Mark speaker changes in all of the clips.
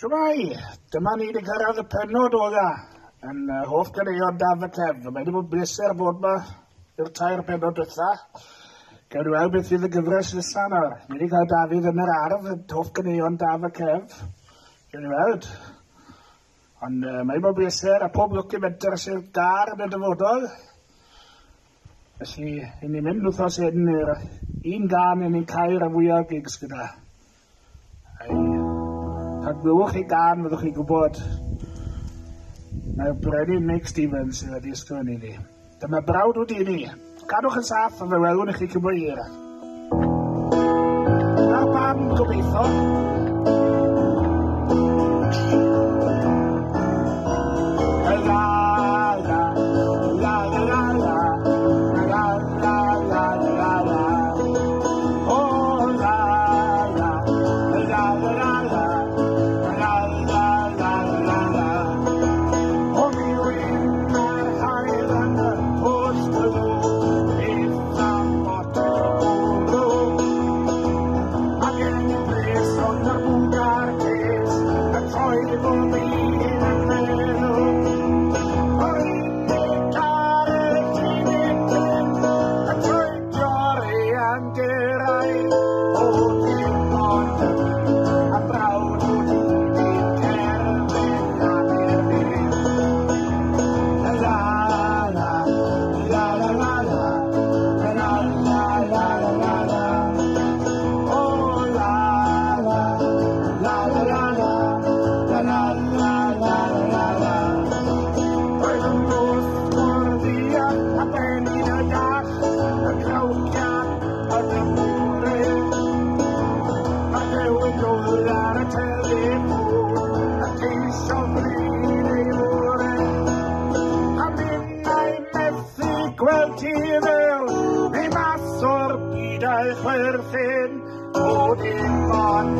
Speaker 1: Shwmai, dyma ni wedi cyrraedd y penod o dda yn hoff ganeuon Daf y Cef. Mae wedi bod bleser bod yma i'r tair penod dwytha. Gawn ni weld beth fydd y gyfres nesa nawr. Ni wedi cael Dafydd yn yr ardd, y hoff ganeuon Daf y Cef. Gawn ni weld. Ond mae wedi bod bleser a pob lwc i menter sy'n gar yn y dyfodol. Felly, i ni mynd wrthos hyn i'r un gan yn ein cair a fwyaf gigs gyda. Pan blywch chi gan, fyddwch chi gwybod mae'r brenin Mick Stevens sydd wedi ysgrifennu ni. Dyma brawd wedi ni. Cadwch yn saff a fe welwn i chi cymryd hir. Na pan gobeithio. Chwerthin o dim ond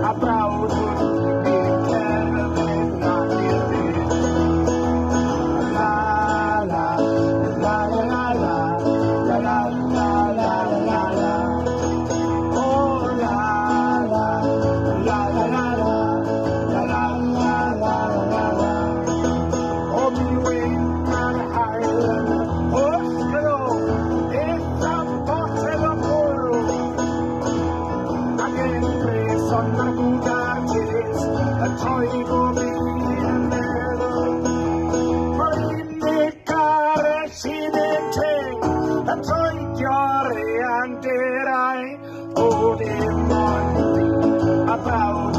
Speaker 1: a brawd i'n cerdded lan i'r byd. La la la la la la la la la la la la. O la la la la la la la la la la la la. O mi wyn ar hael yn hwsgro beth am botel o on the Buddha's a toy go in meadow. For in the car, she did take a toy jolly and did I hold him on a proud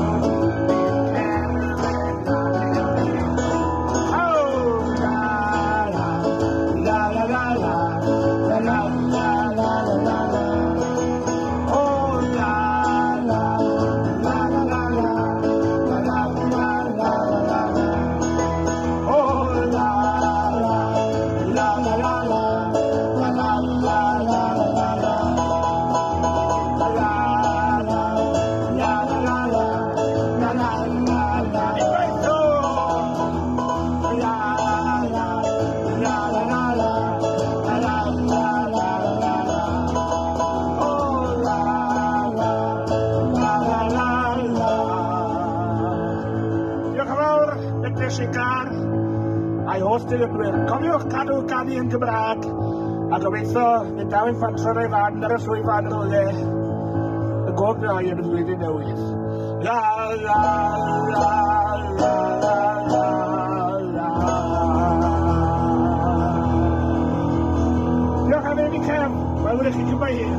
Speaker 1: a'i holl dilynwyr. Cofiwch cadw ganu yn Gymraeg a gobeithio fydd daw yn ffantio'r ei fan ar y llwyfan roedd y gof rhoi yn y flwyddyn newydd. La la la la la la la. Diolch am ei ni Cef. Welwn i chi cymryd hir.